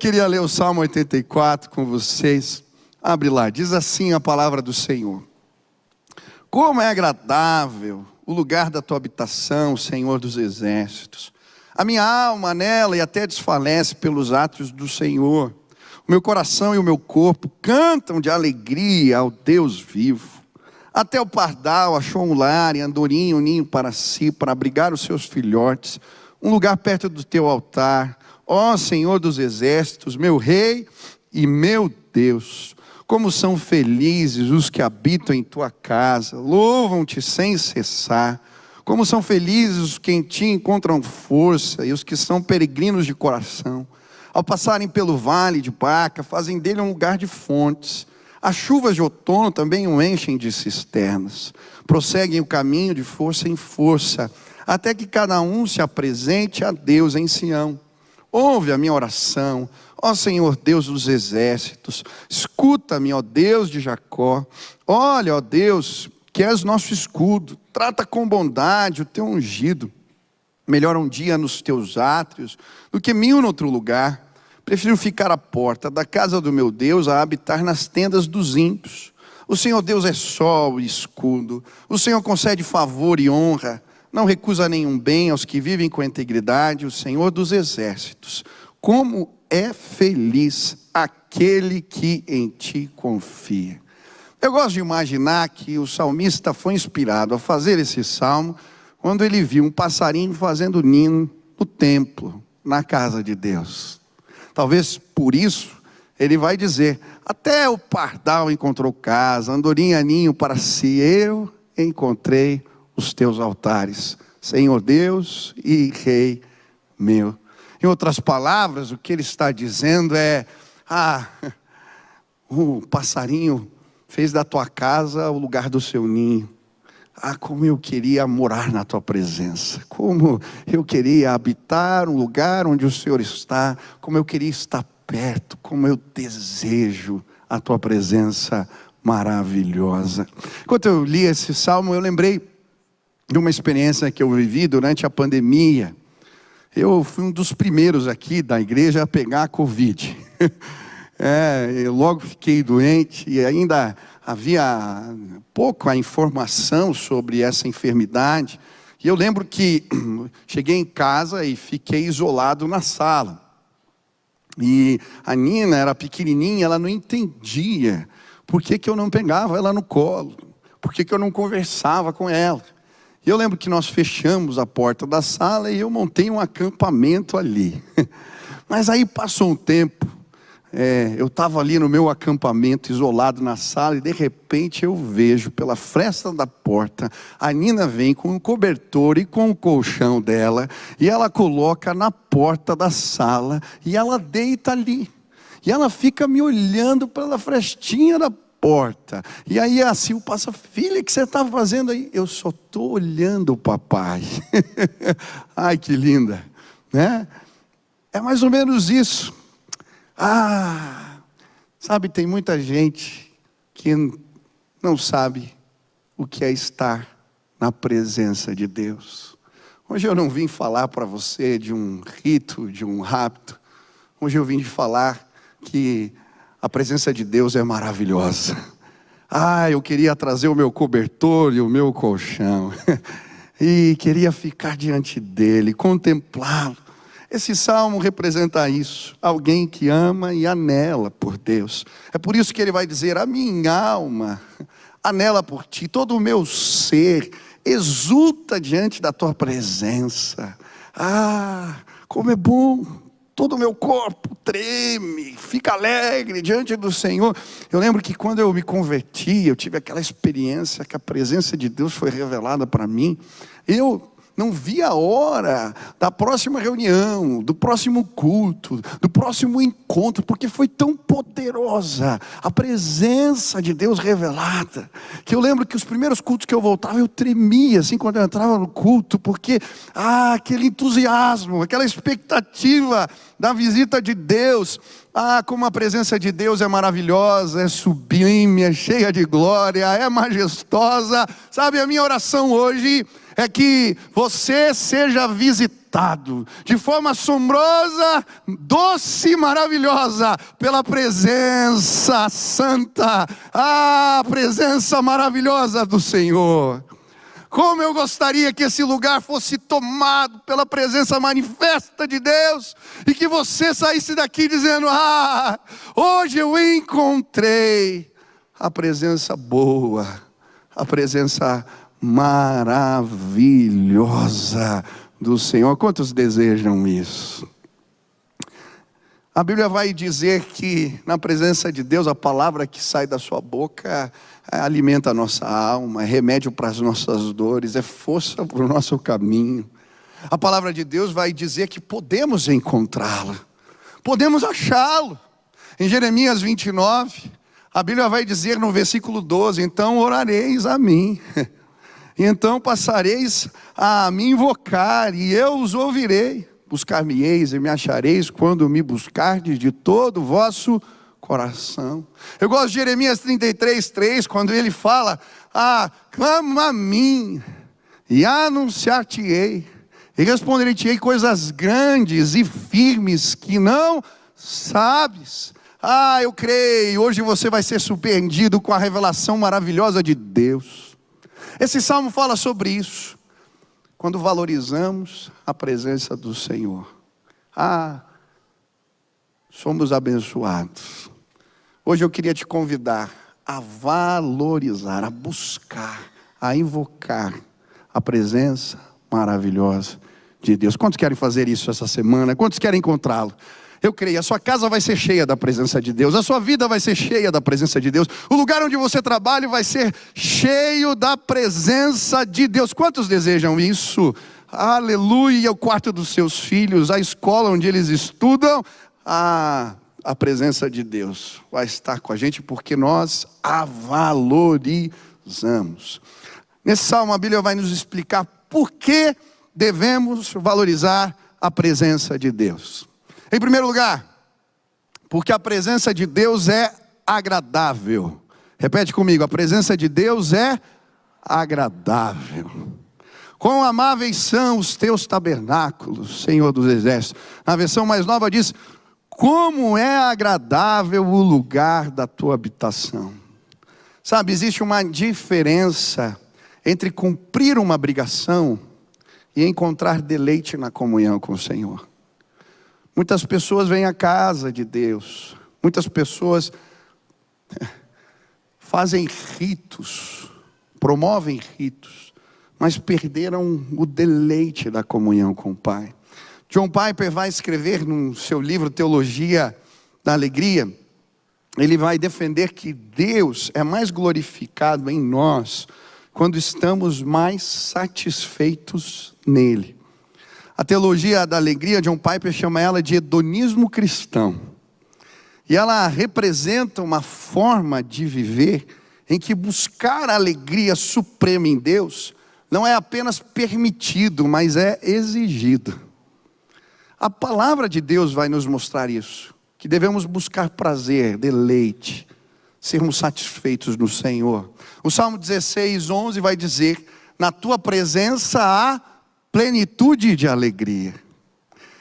Queria ler o Salmo 84 com vocês. Abre lá, diz assim a palavra do Senhor. Como é agradável o lugar da tua habitação, Senhor dos exércitos. A minha alma nela e até desfalece pelos atos do Senhor. O meu coração e o meu corpo cantam de alegria ao Deus vivo. Até o pardal achou um lar e andorinha um ninho para si, para abrigar os seus filhotes, um lugar perto do teu altar. Ó Senhor dos exércitos, meu rei e meu Deus, como são felizes os que habitam em tua casa, louvam-te sem cessar. Como são felizes os que em ti encontram força e os que são peregrinos de coração. Ao passarem pelo vale de Baca, fazem dele um lugar de fontes. As chuvas de outono também o enchem de cisternas. Prosseguem o caminho de força em força, até que cada um se apresente a Deus em Sião. Ouve a minha oração, ó Senhor Deus dos exércitos. Escuta-me, ó Deus de Jacó. Olha, ó Deus, que és nosso escudo. Trata com bondade o teu ungido. Melhor um dia nos teus átrios do que 1000 em outro lugar. Prefiro ficar à porta da casa do meu Deus a habitar nas tendas dos ímpios. O Senhor Deus é sol e escudo. O Senhor concede favor e honra. Não recusa nenhum bem aos que vivem com integridade. O Senhor dos exércitos. Como é feliz aquele que em ti confia. Eu gosto de imaginar que o salmista foi inspirado a fazer esse salmo quando ele viu um passarinho fazendo ninho no templo, na casa de Deus. Talvez por isso ele vai dizer: até o pardal encontrou casa, andorinha ninho para si, eu encontrei os teus altares, Senhor Deus e Rei meu. Em outras palavras, o que ele está dizendo é: o passarinho fez da tua casa o lugar do seu ninho. Como eu queria morar na tua presença. Como eu queria habitar um lugar onde o Senhor está. Como eu queria estar perto. Como eu desejo a tua presença maravilhosa. Enquanto eu li esse salmo, eu lembrei de uma experiência que eu vivi durante a pandemia. Eu fui um dos primeiros aqui da igreja a pegar a Covid. Eu logo fiquei doente e ainda havia pouca informação sobre essa enfermidade. E eu lembro que cheguei em casa e fiquei isolado na sala. E a Nina era pequenininha, ela não entendia por que eu não pegava ela no colo, por que eu não conversava com ela. E eu lembro que nós fechamos a porta da sala e eu montei um acampamento ali. Mas aí passou um tempo. Eu estava ali no meu acampamento, isolado na sala, e de repente eu vejo pela fresta da porta, a Nina vem com um cobertor e com o colchão dela, e ela coloca na porta da sala, e ela deita ali, e ela fica me olhando pela frestinha da porta, e aí a Sil passa: filha, o que você está fazendo aí? Eu só estou olhando o papai. Ai, que linda, né? É mais ou menos isso. Sabe, tem muita gente que não sabe o que é estar na presença de Deus. Hoje eu não vim falar para você de um rito, de um rapto. Hoje eu vim falar que a presença de Deus é maravilhosa. Eu queria trazer o meu cobertor e o meu colchão. E queria ficar diante dele, contemplá-lo. Esse salmo representa isso, alguém que ama e anela por Deus. É por isso que ele vai dizer: a minha alma anela por ti, todo o meu ser exulta diante da tua presença. Como é bom, todo o meu corpo treme, fica alegre diante do Senhor. Eu lembro que quando eu me converti, eu tive aquela experiência que a presença de Deus foi revelada para mim. Eu não vi a hora da próxima reunião, do próximo culto, do próximo encontro, porque foi tão poderosa a presença de Deus revelada, que eu lembro que os primeiros cultos que eu voltava, eu tremia assim quando eu entrava no culto, porque aquele entusiasmo, aquela expectativa da visita de Deus. Como a presença de Deus é maravilhosa, é sublime, é cheia de glória, é majestosa. Sabe, a minha oração hoje é que você seja visitado de forma assombrosa, doce e maravilhosa pela presença santa, a presença maravilhosa do Senhor. Como eu gostaria que esse lugar fosse tomado pela presença manifesta de Deus, e que você saísse daqui dizendo: hoje eu encontrei a presença boa, a presença maravilhosa do Senhor. Quantos desejam isso? A Bíblia vai dizer que na presença de Deus, a palavra que sai da sua boca alimenta a nossa alma, é remédio para as nossas dores, é força para o nosso caminho. A palavra de Deus vai dizer que podemos encontrá-lo, podemos achá-lo. Em Jeremias 29, a Bíblia vai dizer no versículo 12: então orareis a mim, e então passareis a me invocar, e eu os ouvirei. Buscar-me-eis e me achareis quando me buscardes de todo o vosso coração. Eu gosto de Jeremias 33:3, quando ele fala: clama a mim, e anunciar-te-ei, e responder-te-ei coisas grandes e firmes que não sabes. Eu creio, hoje você vai ser surpreendido com a revelação maravilhosa de Deus. Esse salmo fala sobre isso. Quando valorizamos a presença do Senhor, somos abençoados. Hoje eu queria te convidar a valorizar, a buscar, a invocar a presença maravilhosa de Deus. Quantos querem fazer isso essa semana? Quantos querem encontrá-lo? Eu creio, a sua casa vai ser cheia da presença de Deus, a sua vida vai ser cheia da presença de Deus, o lugar onde você trabalha vai ser cheio da presença de Deus. Quantos desejam isso? Aleluia! O quarto dos seus filhos, a escola onde eles estudam, a presença de Deus vai estar com a gente, porque nós a valorizamos. Nesse salmo a Bíblia vai nos explicar por que devemos valorizar a presença de Deus. Em primeiro lugar, porque a presença de Deus é agradável. Repete comigo: a presença de Deus é agradável. Quão amáveis são os teus tabernáculos, Senhor dos exércitos. Na versão mais nova diz: como é agradável o lugar da tua habitação. Sabe, existe uma diferença entre cumprir uma obrigação e encontrar deleite na comunhão com o Senhor. Muitas pessoas vêm à casa de Deus, muitas pessoas fazem ritos, promovem ritos, mas perderam o deleite da comunhão com o Pai. John Piper vai escrever no seu livro Teologia da Alegria, ele vai defender que Deus é mais glorificado em nós quando estamos mais satisfeitos nele. A teologia da alegria, John Piper chama ela de hedonismo cristão. E ela representa uma forma de viver em que buscar a alegria suprema em Deus não é apenas permitido, mas é exigido. A palavra de Deus vai nos mostrar isso, que devemos buscar prazer, deleite, sermos satisfeitos no Senhor. O Salmo 16:11 vai dizer: na tua presença há plenitude de alegria.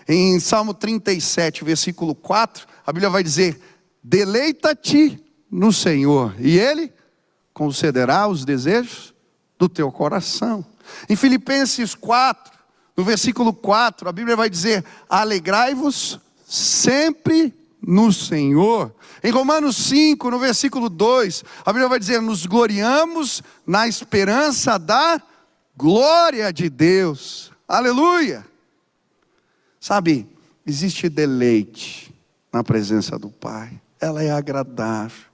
Em Salmo 37, versículo 4, a Bíblia vai dizer: deleita-te no Senhor, e Ele concederá os desejos do teu coração. Em Filipenses 4, no versículo 4, a Bíblia vai dizer: alegrai-vos sempre no Senhor. Em Romanos 5, no versículo 2, a Bíblia vai dizer: nos gloriamos na esperança da glória de Deus. Aleluia! Sabe, existe deleite na presença do Pai. Ela é agradável.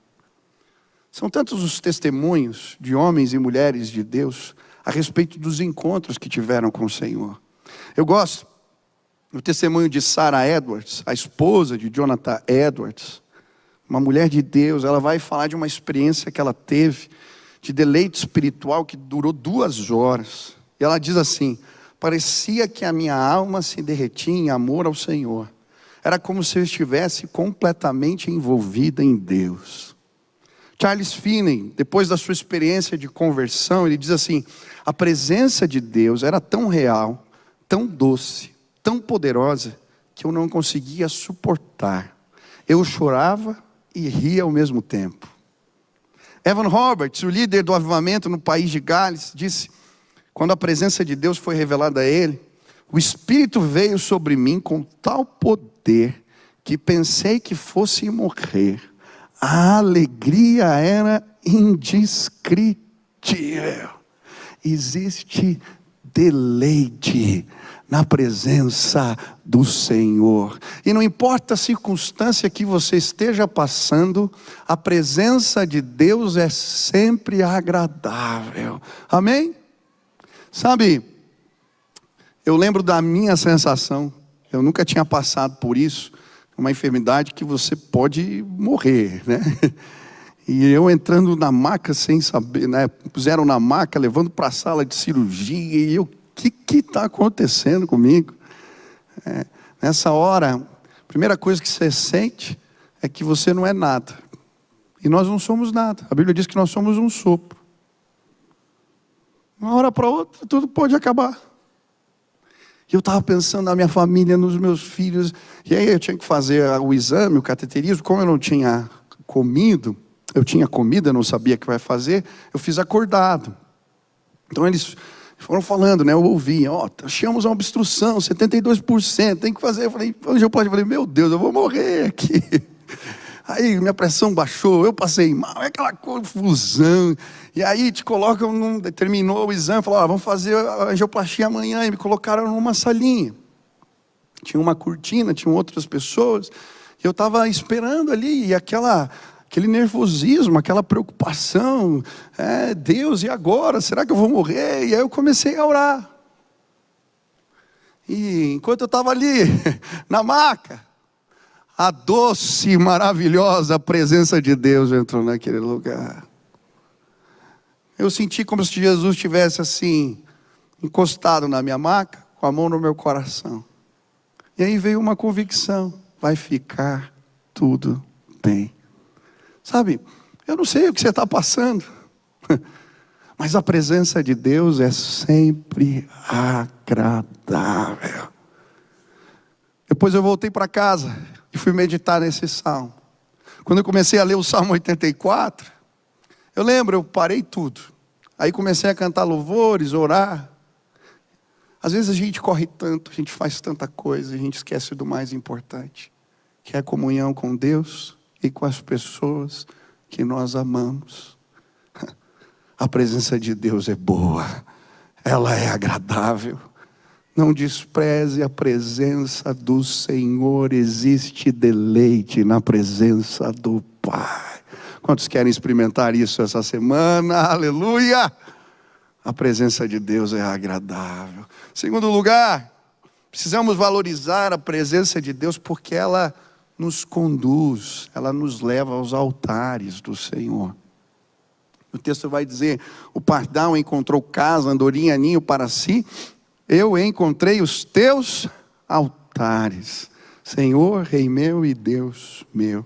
São tantos os testemunhos de homens e mulheres de Deus a respeito dos encontros que tiveram com o Senhor. Eu gosto do testemunho de Sarah Edwards, a esposa de Jonathan Edwards, uma mulher de Deus. Ela vai falar de uma experiência que ela teve de deleite espiritual que durou 2 horas. E ela diz assim: parecia que a minha alma se derretia em amor ao Senhor. Era como se eu estivesse completamente envolvida em Deus. Charles Finney, depois da sua experiência de conversão, ele diz assim: a presença de Deus era tão real, tão doce, tão poderosa, que eu não conseguia suportar. Eu chorava e ria ao mesmo tempo. Evan Roberts, o líder do avivamento no país de Gales, disse: quando a presença de Deus foi revelada a ele, o Espírito veio sobre mim com tal poder que pensei que fosse morrer. A alegria era indescritível. Existe deleite na presença do Senhor. E não importa a circunstância que você esteja passando, a presença de Deus é sempre agradável. Amém? Sabe, eu lembro da minha sensação, eu nunca tinha passado por isso, uma enfermidade que você pode morrer, né? E eu entrando na maca sem saber, né? Puseram na maca, levando para a sala de cirurgia, e eu, o que está acontecendo comigo? Nessa hora, a primeira coisa que você sente é que você não é nada. E nós não somos nada. A Bíblia diz que nós somos um sopro. Uma hora para outra, tudo pode acabar. E eu estava pensando na minha família, nos meus filhos. E aí eu tinha que fazer o exame, o cateterismo. Como eu não tinha comido, eu tinha comida, não sabia o que vai fazer, eu fiz acordado. Então eles foram falando, né? Eu ouvi, achamos uma obstrução, 72%, tem que fazer. Eu falei, angioplastia, eu falei, meu Deus, eu vou morrer aqui. Aí minha pressão baixou, eu passei mal, é aquela confusão. E aí te colocam, terminou o exame, falaram, vamos fazer a angioplastia amanhã. E me colocaram numa salinha. Tinha uma cortina, tinham outras pessoas. E eu estava esperando ali, e aquele nervosismo, aquela preocupação. Deus, e agora? Será que eu vou morrer? E aí eu comecei a orar. E enquanto eu estava ali, na maca, a doce e maravilhosa presença de Deus entrou naquele lugar. Eu senti como se Jesus estivesse assim, encostado na minha maca, com a mão no meu coração. E aí veio uma convicção: vai ficar tudo bem. Sabe, eu não sei o que você está passando, mas a presença de Deus é sempre agradável. Depois eu voltei para casa e fui meditar nesse salmo. Quando eu comecei a ler o Salmo 84, eu lembro, eu parei tudo. Aí comecei a cantar louvores, orar. Às vezes a gente corre tanto, a gente faz tanta coisa, a gente esquece do mais importante, que é a comunhão com Deus e com as pessoas que nós amamos. A presença de Deus é boa, ela é agradável. Não despreze a presença do Senhor, existe deleite na presença do Pai. Quantos querem experimentar isso essa semana? Aleluia! A presença de Deus é agradável. Segundo lugar, precisamos valorizar a presença de Deus porque ela nos conduz, ela nos leva aos altares do Senhor. O texto vai dizer: o pardal encontrou casa, andorinha, ninho para si. Eu encontrei os teus altares, Senhor, Rei meu e Deus meu.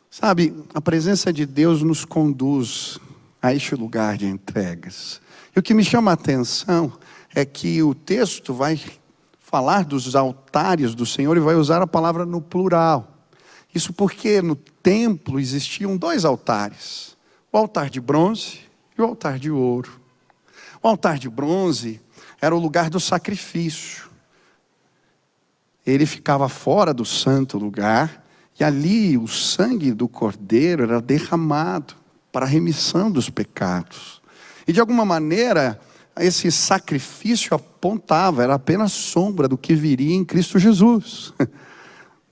Sabe, a presença de Deus nos conduz a este lugar de entregas. E o que me chama a atenção é que o texto vai falar dos altares do Senhor e vai usar a palavra no plural. Isso porque no templo existiam 2 altares: o altar de bronze e o altar de ouro. O altar de bronze era o lugar do sacrifício. Ele ficava fora do santo lugar, e ali o sangue do cordeiro era derramado para a remissão dos pecados. E de alguma maneira, esse sacrifício apontava, era apenas sombra do que viria em Cristo Jesus.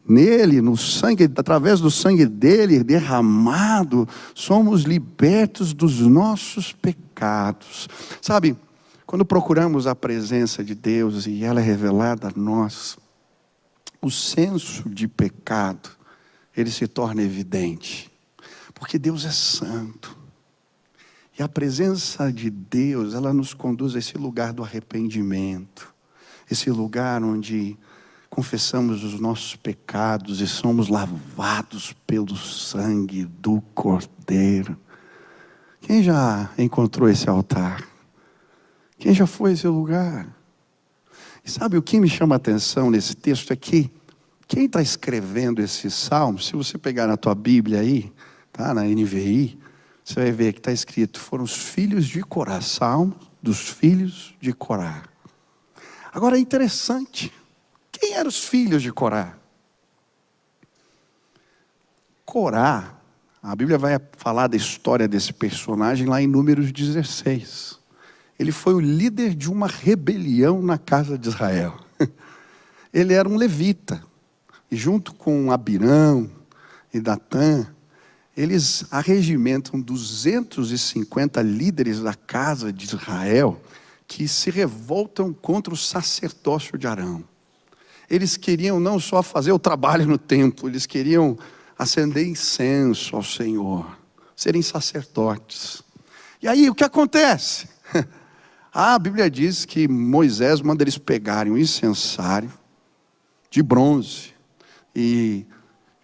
Nele, no sangue, através do sangue dele derramado, somos libertos dos nossos pecados. Sabe, quando procuramos a presença de Deus e ela é revelada a nós, o senso de pecado, ele se torna evidente. Porque Deus é santo. E a presença de Deus, ela nos conduz a esse lugar do arrependimento. Esse lugar onde, confessamos os nossos pecados e somos lavados pelo sangue do Cordeiro. Quem já encontrou esse altar? Quem já foi a esse lugar? E sabe o que me chama a atenção nesse texto aqui? Quem está escrevendo esse salmo, se você pegar na tua Bíblia aí, tá, na NVI, você vai ver que está escrito, foram os filhos de Corá, salmo dos filhos de Corá. Agora é interessante, quem eram os filhos de Corá? Corá, a Bíblia vai falar da história desse personagem lá em Números 16. Ele foi o líder de uma rebelião na casa de Israel. Ele era um levita. E junto com Abirão e Datã, eles arregimentam 250 líderes da casa de Israel que se revoltam contra o sacerdócio de Arão. Eles queriam não só fazer o trabalho no templo, eles queriam acender incenso ao Senhor, serem sacerdotes. E aí o que acontece? A Bíblia diz que Moisés manda eles pegarem um incensário de bronze e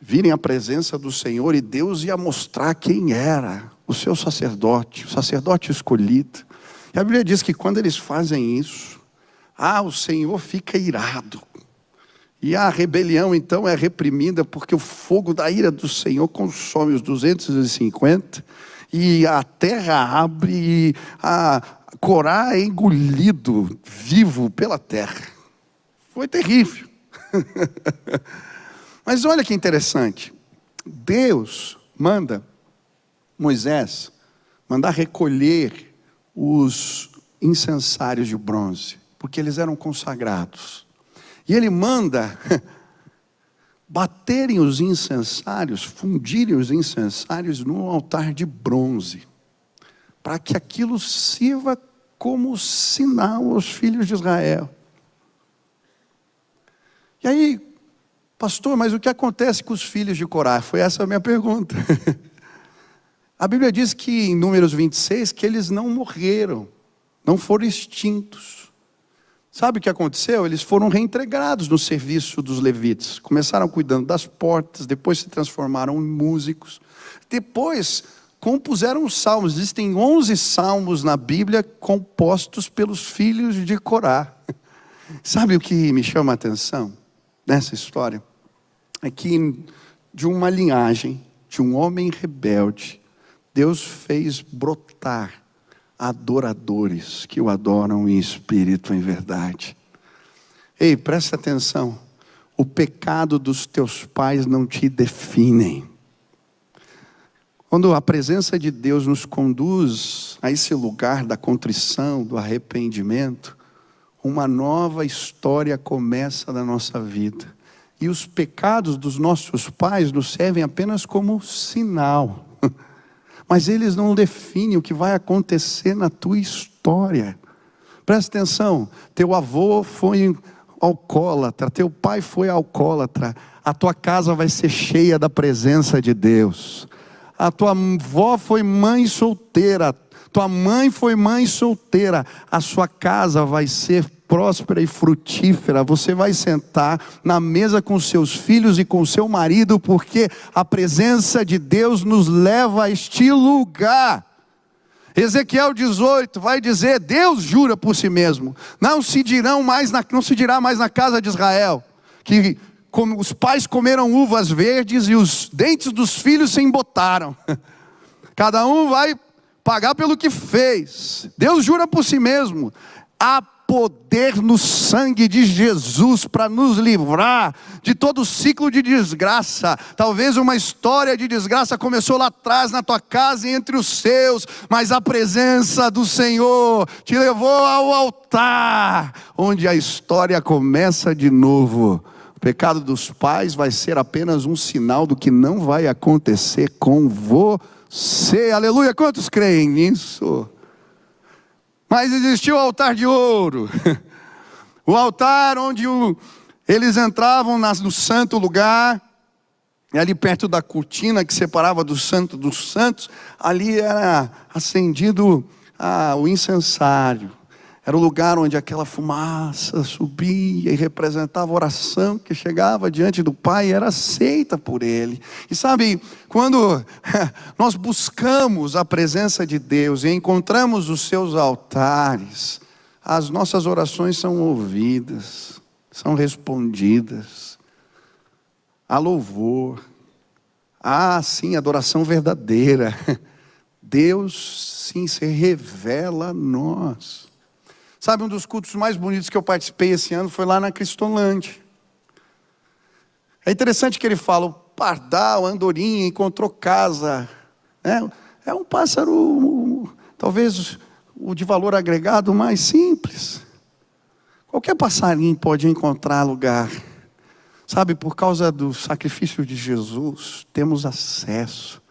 virem à presença do Senhor, e Deus ia mostrar quem era o seu sacerdote, o sacerdote escolhido. E a Bíblia diz que quando eles fazem isso, o Senhor fica irado. E a rebelião então é reprimida, porque o fogo da ira do Senhor consome os 250, e a terra abre, e a Corá é engolido vivo pela terra. Foi terrível. Mas olha que interessante, Deus manda Moisés mandar recolher os incensários de bronze, porque eles eram consagrados. E ele manda baterem os incensários, fundirem os incensários num altar de bronze, para que aquilo sirva como sinal aos filhos de Israel. E aí, pastor, mas o que acontece com os filhos de Corá? Foi essa a minha pergunta. A Bíblia diz que em Números 26, que eles não morreram, não foram extintos. Sabe o que aconteceu? Eles foram reintegrados no serviço dos levitas. Começaram cuidando das portas, depois se transformaram em músicos. Depois compuseram os salmos. Existem 11 salmos na Bíblia compostos pelos filhos de Corá. Sabe o que me chama a atenção nessa história? É que de uma linhagem, de um homem rebelde, Deus fez brotar adoradores que o adoram em espírito e em verdade. Ei, presta atenção. O pecado dos teus pais não te definem. Quando a presença de Deus nos conduz a esse lugar da contrição, do arrependimento, uma nova história começa na nossa vida. E os pecados dos nossos pais nos servem apenas como sinal. Mas eles não definem o que vai acontecer na tua história. Presta atenção, teu avô foi alcoólatra, teu pai foi alcoólatra, a tua casa vai ser cheia da presença de Deus. A tua avó foi mãe solteira, tua mãe foi mãe solteira, a sua casa vai ser próspera e frutífera. Você vai sentar na mesa com seus filhos e com seu marido, porque a presença de Deus nos leva a este lugar. Ezequiel 18 vai dizer, Deus jura por si mesmo, não se dirá mais na casa de Israel, que como os pais comeram uvas verdes e os dentes dos filhos se embotaram. Cada um vai pagar pelo que fez. Deus jura por si mesmo. Há poder no sangue de Jesus para nos livrar de todo ciclo de desgraça. Talvez uma história de desgraça começou lá atrás na tua casa e entre os seus, mas a presença do Senhor te levou ao altar, onde a história começa de novo. O pecado dos pais vai ser apenas um sinal do que não vai acontecer com você. Aleluia, quantos creem nisso? Mas existiu o altar de ouro, o altar onde eles entravam no santo lugar, e ali perto da cortina que separava do santo dos santos, ali era acendido o incensário, Era o lugar onde aquela fumaça subia e representava a oração que chegava diante do Pai e era aceita por Ele. E sabe, quando nós buscamos a presença de Deus e encontramos os seus altares, as nossas orações são ouvidas, são respondidas. Há louvor, há sim adoração verdadeira. Deus sim se revela a nós. Sabe, um dos cultos mais bonitos que eu participei esse ano foi lá na Cristolândia. É interessante que ele fala, o pardal, a andorinha, encontrou casa. É um pássaro, talvez o de valor agregado mais simples. Qualquer passarinho pode encontrar lugar. Sabe, por causa do sacrifício de Jesus, temos acesso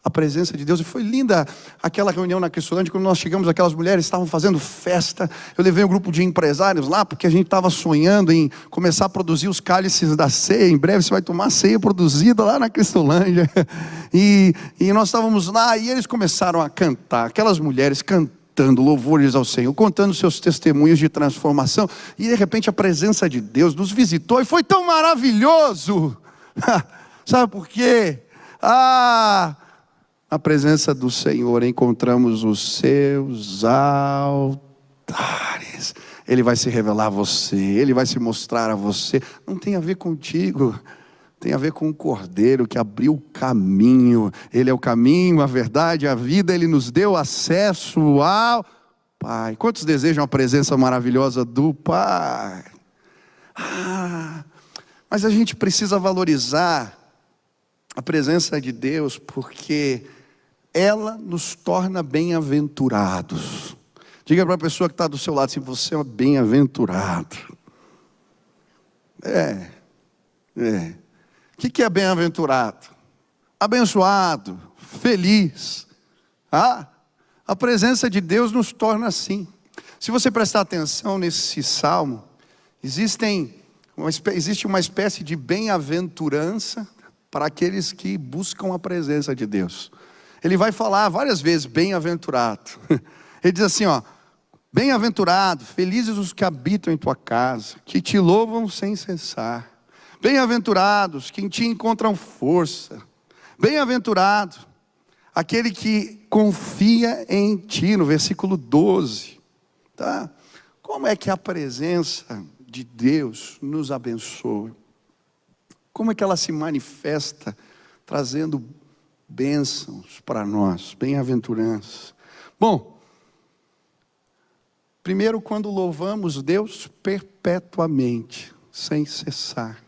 a presença de Deus. E foi linda aquela reunião na Cristolândia. Quando nós chegamos, aquelas mulheres estavam fazendo festa. Eu levei um grupo de empresários lá, porque a gente estava sonhando em começar a produzir os cálices da ceia. Em breve você vai tomar ceia produzida lá na Cristolândia. E nós estávamos lá e eles começaram a cantar. Aquelas mulheres cantando louvores ao Senhor, contando seus testemunhos de transformação. E de repente a presença de Deus nos visitou e foi tão maravilhoso. Sabe por quê? Na presença do Senhor encontramos os seus altares. Ele vai se revelar a você, Ele vai se mostrar a você. Não tem a ver contigo, tem a ver com o Cordeiro que abriu o caminho. Ele é o caminho, a verdade, a vida. Ele nos deu acesso ao Pai. Quantos desejam a presença maravilhosa do Pai? Mas a gente precisa valorizar a presença de Deus, porque ela nos torna bem-aventurados. Diga para a pessoa que está do seu lado assim, você é bem-aventurado. O que é bem-aventurado? Abençoado, feliz. A presença de Deus nos torna assim. Se você prestar atenção nesse salmo, existe uma espécie de bem-aventurança para aqueles que buscam a presença de Deus. Ele vai falar várias vezes, bem-aventurado. Ele diz assim, bem-aventurado, felizes os que habitam em tua casa, que te louvam sem cessar. Bem-aventurados, que em ti encontram força. Bem-aventurado, aquele que confia em ti, no versículo 12. Tá? Como é que a presença de Deus nos abençoa? Como é que ela se manifesta, trazendo bênçãos para nós, bem-aventurança? Bom, primeiro, quando louvamos Deus perpetuamente, sem cessar.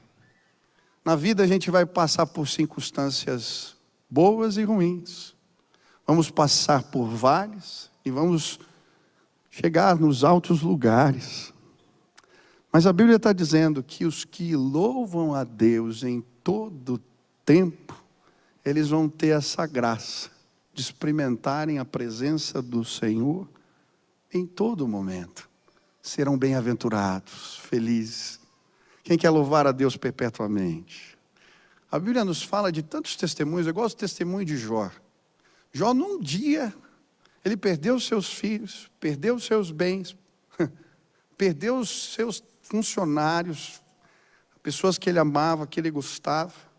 Na vida a gente vai passar por circunstâncias boas e ruins. Vamos passar por vales e vamos chegar nos altos lugares. Mas a Bíblia está dizendo que os que louvam a Deus em todo tempo, eles vão ter essa graça de experimentarem a presença do Senhor em todo momento. Serão bem-aventurados, felizes. Quem quer louvar a Deus perpetuamente? A Bíblia nos fala de tantos testemunhos. Eu gosto do testemunho de Jó. Jó, num dia, ele perdeu seus filhos, perdeu seus bens, perdeu os seus funcionários, pessoas que ele amava, que ele gostava.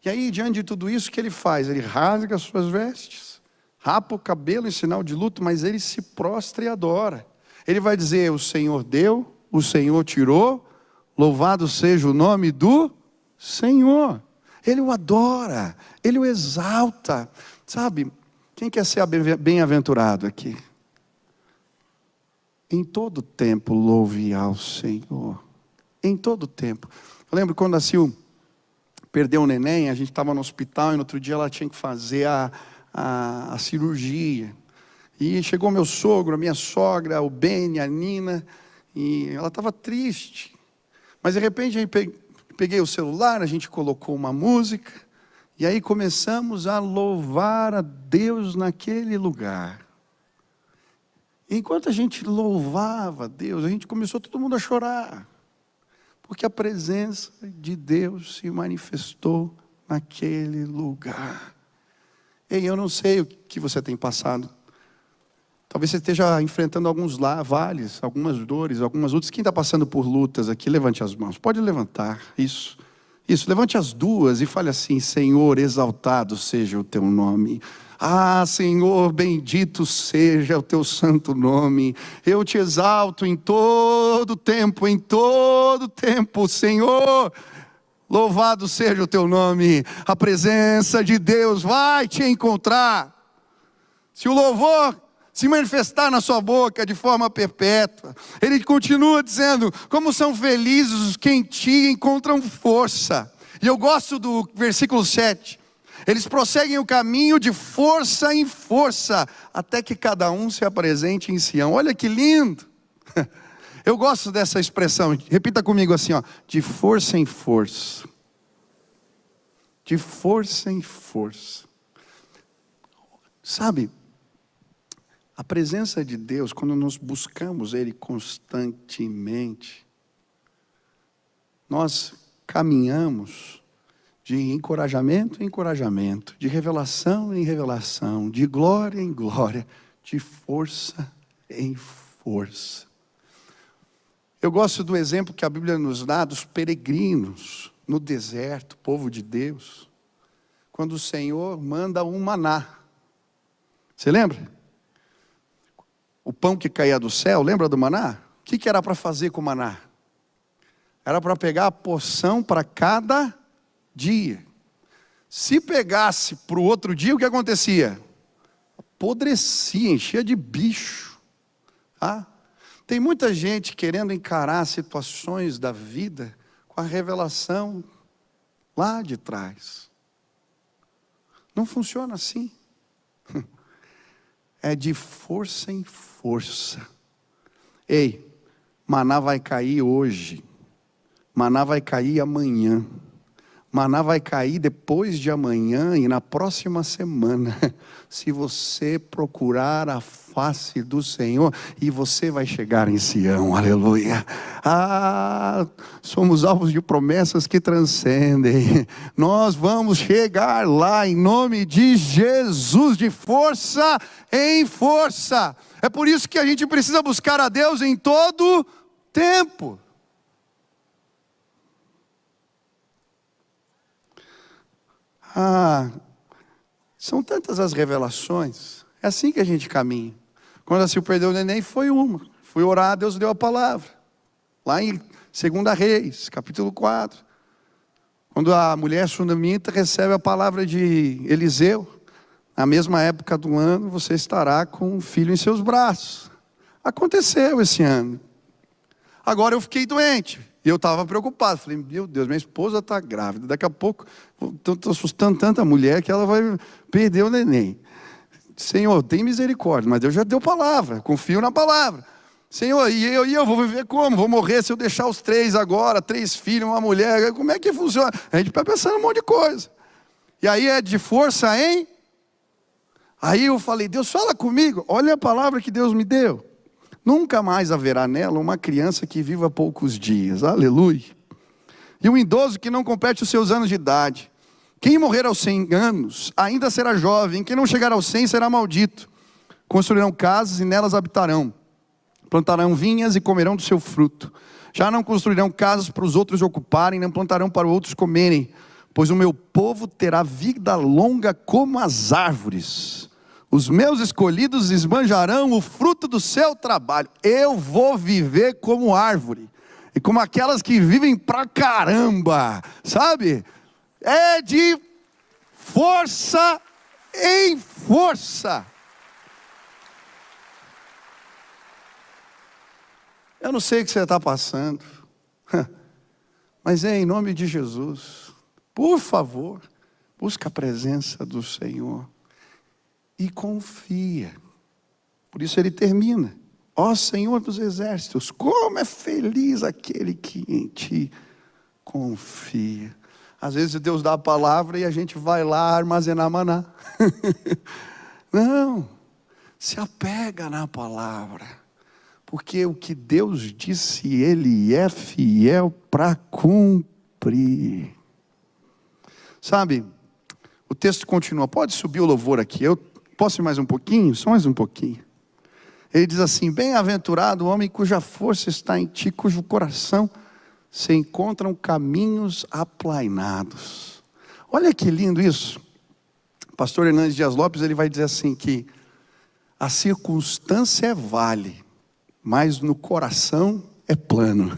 E aí, diante de tudo isso, o que ele faz? Ele rasga as suas vestes, rapa o cabelo em sinal de luto, mas ele se prostra e adora. Ele vai dizer, o Senhor deu, o Senhor tirou, louvado seja o nome do Senhor. Ele o adora, ele o exalta. Sabe, quem quer ser bem-aventurado aqui? Em todo tempo louve ao Senhor. Em todo tempo. Eu lembro quando a Sil perdeu o neném, a gente estava no hospital e no outro dia ela tinha que fazer a cirurgia. E chegou meu sogro, a minha sogra, o Beni, a Nina, e ela estava triste. Mas de repente eu peguei o celular, a gente colocou uma música, e aí começamos a louvar a Deus naquele lugar. E enquanto a gente louvava a Deus, a gente começou todo mundo a chorar. Porque a presença de Deus se manifestou naquele lugar. Ei, eu não sei o que você tem passado. Talvez você esteja enfrentando alguns vales, algumas dores, algumas lutas. Quem está passando por lutas aqui, levante as mãos. Pode levantar, isso. Isso, levante as duas e fale assim: Senhor, exaltado seja o teu nome. Ah, Senhor, bendito seja o teu santo nome. Eu te exalto em todo tempo, Senhor. Louvado seja o teu nome. A presença de Deus vai te encontrar. Se o louvor se manifestar na sua boca de forma perpétua, ele continua dizendo: como são felizes os que em ti encontram força. E eu gosto do versículo 7. Eles prosseguem o caminho de força em força, até que cada um se apresente em Sião. Olha que lindo. Eu gosto dessa expressão. Repita comigo assim, ó: de força em força. De força em força. Sabe, a presença de Deus, quando nós buscamos Ele constantemente, nós caminhamos de encorajamento em encorajamento, de revelação em revelação, de glória em glória, de força em força. Eu gosto do exemplo que a Bíblia nos dá dos peregrinos no deserto, povo de Deus, quando o Senhor manda um maná. Você lembra? O pão que caía do céu, lembra do maná? O que era para fazer com o maná? Era para pegar a porção para cada dia. Se pegasse para o outro dia, o que acontecia? Apodrecia, enchia de bicho. Tá? Tem muita gente querendo encarar situações da vida com a revelação lá de trás. Não funciona assim. É de força em força. Ei, maná vai cair hoje. Maná vai cair amanhã. Maná vai cair depois de amanhã e na próxima semana. Se você procurar a face do Senhor, e você vai chegar em Sião, aleluia. Ah, somos alvos de promessas que transcendem. Nós vamos chegar lá em nome de Jesus, de força em força. É por isso que a gente precisa buscar a Deus em todo tempo. São tantas as revelações. É assim que a gente caminha. Quando a Sil perdeu o neném, foi uma. Fui orar, Deus deu a palavra. Lá em 2 Reis, capítulo 4. Quando a mulher sunamita recebe a palavra de Eliseu, na mesma época do ano, você estará com um filho em seus braços. Aconteceu esse ano. Agora eu fiquei doente. E eu estava preocupado, falei: meu Deus, minha esposa está grávida, daqui a pouco estou assustando tanta mulher que ela vai perder o neném. Senhor, tem misericórdia, mas Deus já deu palavra, confio na palavra. Senhor, e eu vou viver como? Vou morrer se eu deixar os 3 agora, 3 filhos, uma mulher, como é que funciona? A gente vai pensando um monte de coisa. E aí é de força, hein? Aí eu falei: Deus, fala comigo, olha a palavra que Deus me deu. Nunca mais haverá nela uma criança que viva poucos dias. Aleluia. E um idoso que não complete os seus anos de idade. Quem morrer aos 100 anos ainda será jovem. Quem não chegar aos 100 será maldito. Construirão casas e nelas habitarão. Plantarão vinhas e comerão do seu fruto. Já não construirão casas para os outros ocuparem, nem plantarão para outros comerem. Pois o meu povo terá vida longa como as árvores. Os meus escolhidos esbanjarão o fruto do seu trabalho. Eu vou viver como árvore. E como aquelas que vivem pra caramba. Sabe? É de força em força. Eu não sei o que você está passando. Mas em nome de Jesus, por favor, busca a presença do Senhor. E confia. Por isso ele termina: ó Senhor dos exércitos, como é feliz aquele que em ti confia. Às vezes Deus dá a palavra e a gente vai lá armazenar maná. Não, se apega na palavra, porque o que Deus disse, Ele é fiel para cumprir. Sabe, o texto continua. Pode subir o louvor aqui. Posso ir mais um pouquinho? Só mais um pouquinho. Ele diz assim: bem-aventurado o homem cuja força está em ti, cujo coração se encontram caminhos aplainados. Olha que lindo isso. O pastor Hernandes Dias Lopes, ele vai dizer assim que a circunstância é vale, mas no coração é plano.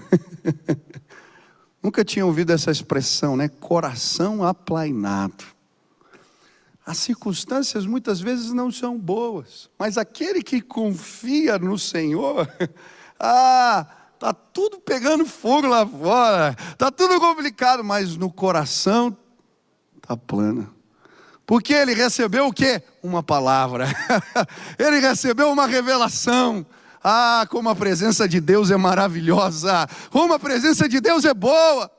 Nunca tinha ouvido essa expressão, né? Coração aplainado. As circunstâncias muitas vezes não são boas, mas aquele que confia no Senhor, tá tudo pegando fogo lá fora, tá tudo complicado, mas no coração tá plano. Porque ele recebeu o quê? Uma palavra. Ele recebeu uma revelação. Como a presença de Deus é maravilhosa, como a presença de Deus é boa.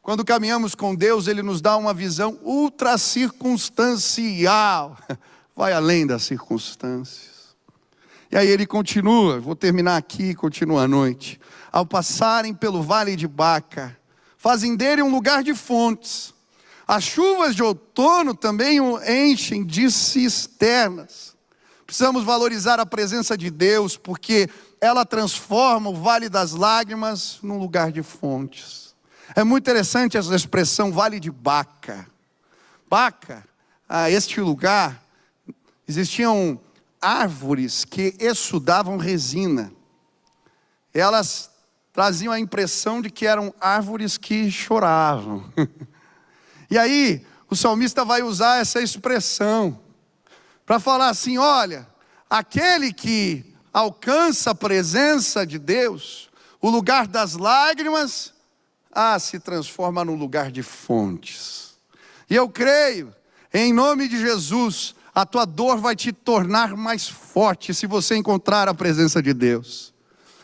Quando caminhamos com Deus, Ele nos dá uma visão ultra circunstancial, vai além das circunstâncias. E aí ele continua, vou terminar aqui e continua à noite. Ao passarem pelo vale de Baca, fazem dele um lugar de fontes. As chuvas de outono também o enchem de cisternas. Precisamos valorizar a presença de Deus, porque ela transforma o vale das lágrimas num lugar de fontes. É muito interessante essa expressão, vale de Baca. Baca, este lugar, existiam árvores que exsudavam resina. Elas traziam a impressão de que eram árvores que choravam. E aí, o salmista vai usar essa expressão para falar assim: olha, aquele que alcança a presença de Deus, o lugar das lágrimas, se transforma num lugar de fontes. E eu creio, em nome de Jesus, a tua dor vai te tornar mais forte se você encontrar a presença de Deus.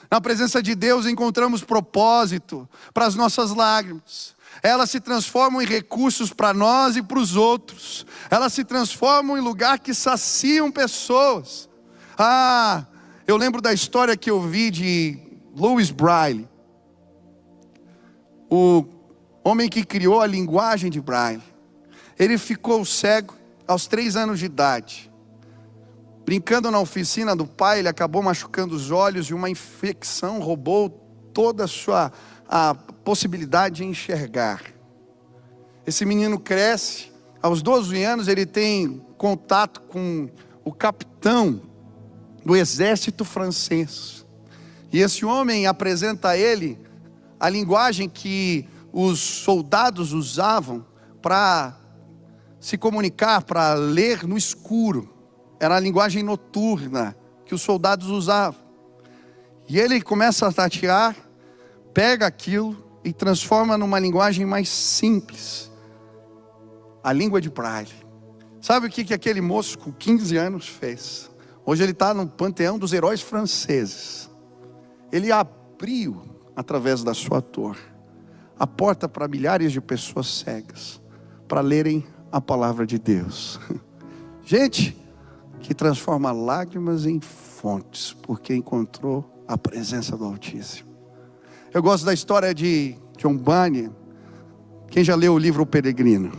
Na presença de Deus encontramos propósito para as nossas lágrimas. Elas se transformam em recursos para nós e para os outros. Elas se transformam em lugar que saciam pessoas. Eu lembro da história que eu vi de Louis Braille, o homem que criou a linguagem de Braille. Ele ficou cego aos 3 anos de idade. Brincando na oficina do pai, ele acabou machucando os olhos e uma infecção roubou toda a possibilidade de enxergar. Esse menino cresce, aos 12 anos ele tem contato com o capitão do exército francês. E esse homem apresenta a ele a linguagem que os soldados usavam para se comunicar, para ler no escuro. Era a linguagem noturna que os soldados usavam. E ele começa a tatear, pega aquilo e transforma numa linguagem mais simples. A língua de Braille. Sabe o que aquele moço com 15 anos fez? Hoje ele está no panteão dos heróis franceses. Ele abriu, através da sua dor, a porta para milhares de pessoas cegas, para lerem a palavra de Deus. Gente que transforma lágrimas em fontes, porque encontrou a presença do Altíssimo. Eu gosto da história de John Bunyan. Quem já leu o livro O Peregrino?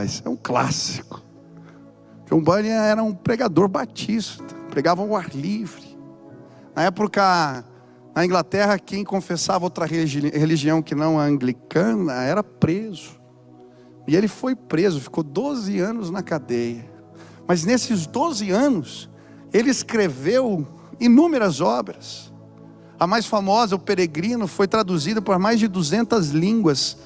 Esse é um clássico. John Bunyan era um pregador batista, pregava ao ar livre. Na época, na Inglaterra, quem confessava outra religião que não a anglicana era preso. E ele foi preso, ficou 12 anos na cadeia. Mas nesses 12 anos, ele escreveu inúmeras obras. A mais famosa, O Peregrino, foi traduzida por mais de 200 línguas.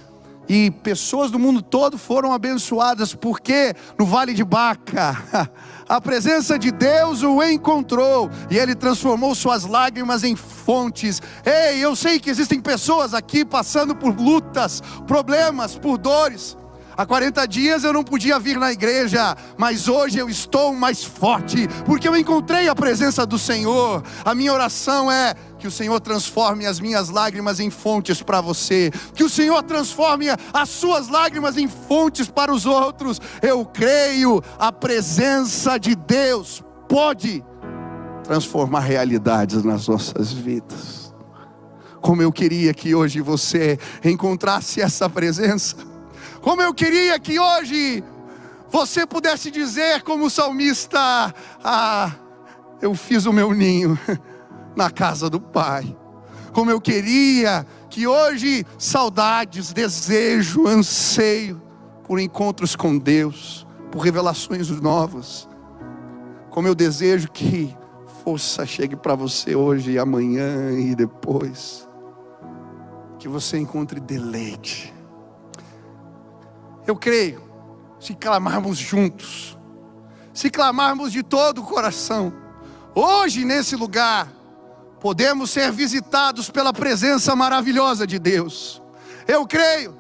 E pessoas do mundo todo foram abençoadas, porque no Vale de Baca, a presença de Deus o encontrou, e ele transformou suas lágrimas em fontes. Ei, eu sei que existem pessoas aqui passando por lutas, problemas, por dores. Há 40 dias eu não podia vir na igreja, mas hoje eu estou mais forte, porque eu encontrei a presença do Senhor. A minha oração é que o Senhor transforme as minhas lágrimas em fontes para você, que o Senhor transforme as suas lágrimas em fontes para os outros. Eu creio, a presença de Deus pode transformar realidades nas nossas vidas. Como eu queria que hoje você encontrasse essa presença. Como eu queria que hoje você pudesse dizer como o salmista: eu fiz o meu ninho na casa do Pai. Como eu queria que hoje saudades, desejo, anseio por encontros com Deus, por revelações novas. Como eu desejo que força chegue para você hoje e amanhã e depois. Que você encontre deleite. Eu creio, se clamarmos juntos, se clamarmos de todo o coração, hoje nesse lugar, podemos ser visitados pela presença maravilhosa de Deus. Eu creio,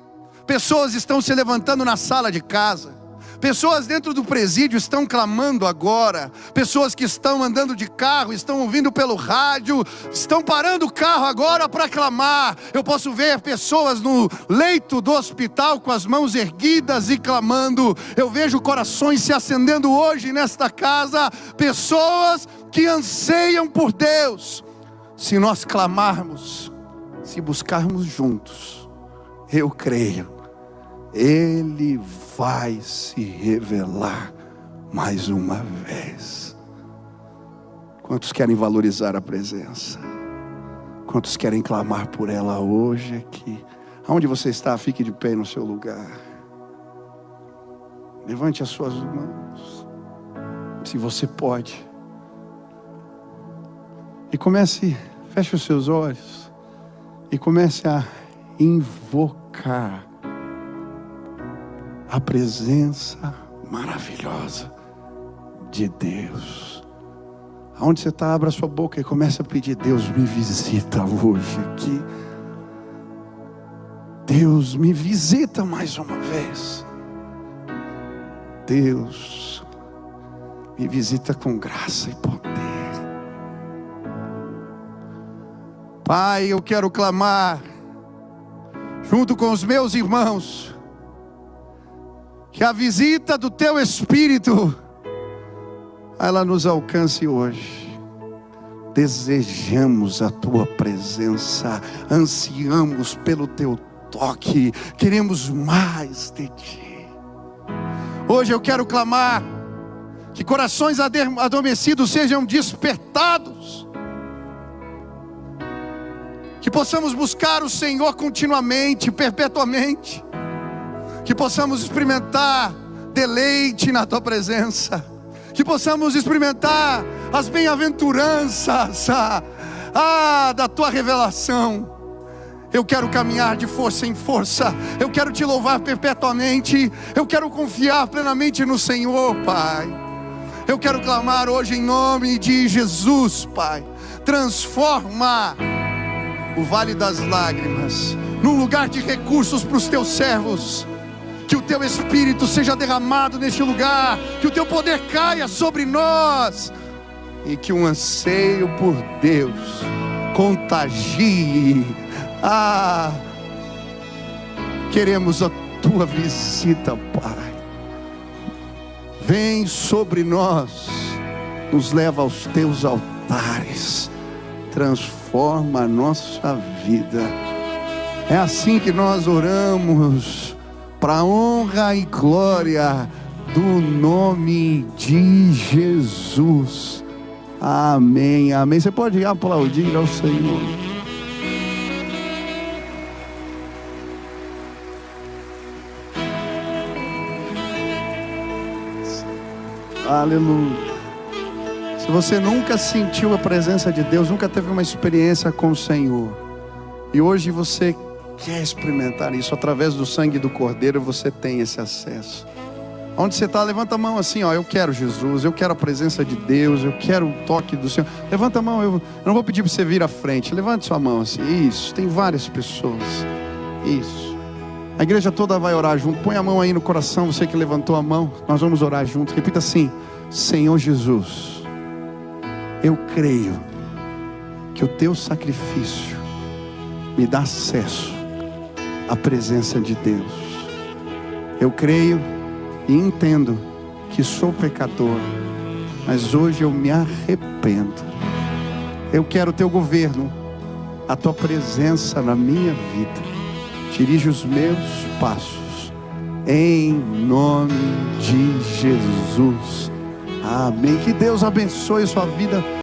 pessoas estão se levantando na sala de casa, pessoas dentro do presídio estão clamando agora, pessoas que estão andando de carro, estão ouvindo pelo rádio, estão parando o carro agora para clamar. Eu posso ver pessoas no leito do hospital com as mãos erguidas e clamando. Eu vejo corações se acendendo hoje nesta casa, pessoas que anseiam por Deus. Se nós clamarmos, se buscarmos juntos, eu creio, Ele vai se revelar mais uma vez. Quantos querem valorizar a presença? Quantos querem clamar por ela hoje aqui? Aonde você está, fique de pé no seu lugar. Levante as suas mãos, se você pode. E feche os seus olhos e comece a invocar a presença maravilhosa de Deus. Aonde você está, abra sua boca e comece a pedir: Deus, me visita hoje aqui. Deus, me visita mais uma vez. Deus, me visita com graça e poder. Pai, eu quero clamar junto com os meus irmãos, que a visita do Teu Espírito, ela nos alcance hoje. Desejamos a Tua presença, ansiamos pelo Teu toque, queremos mais de Ti. Hoje eu quero clamar que corações adormecidos sejam despertados, que possamos buscar o Senhor continuamente, perpetuamente, que possamos experimentar deleite na Tua presença, que possamos experimentar as bem-aventuranças da Tua revelação. Eu quero caminhar de força em força, eu quero Te louvar perpetuamente, eu quero confiar plenamente no Senhor, Pai. Eu quero clamar hoje em nome de Jesus, Pai. Transforma o Vale das Lágrimas num lugar de recursos para os Teus servos. Que o Teu Espírito seja derramado neste lugar, que o Teu poder caia sobre nós, e que um anseio por Deus contagie. Queremos a Tua visita, Pai. Vem sobre nós, nos leva aos Teus altares, transforma a nossa vida. É assim que nós oramos, para a honra e glória do nome de Jesus. Amém, amém. Você pode aplaudir ao Senhor. Aleluia. Se você nunca sentiu a presença de Deus, nunca teve uma experiência com o Senhor, e hoje você quer experimentar isso, através do sangue do Cordeiro você tem esse acesso. Onde você está, levanta a mão assim, eu quero Jesus, eu quero a presença de Deus, eu quero o toque do Senhor. Levanta a mão, eu não vou pedir para você vir à frente, levante sua mão assim. Isso, tem várias pessoas. Isso. A igreja toda vai orar junto. Põe a mão aí no coração, você que levantou a mão. Nós vamos orar juntos. Repita assim: Senhor Jesus, eu creio que o Teu sacrifício me dá acesso à presença de Deus. Eu creio e entendo que sou pecador, mas hoje eu me arrependo. Eu quero o Teu governo, a Tua presença na minha vida. Dirige os meus passos, em nome de Jesus. Amém. Que Deus abençoe sua vida.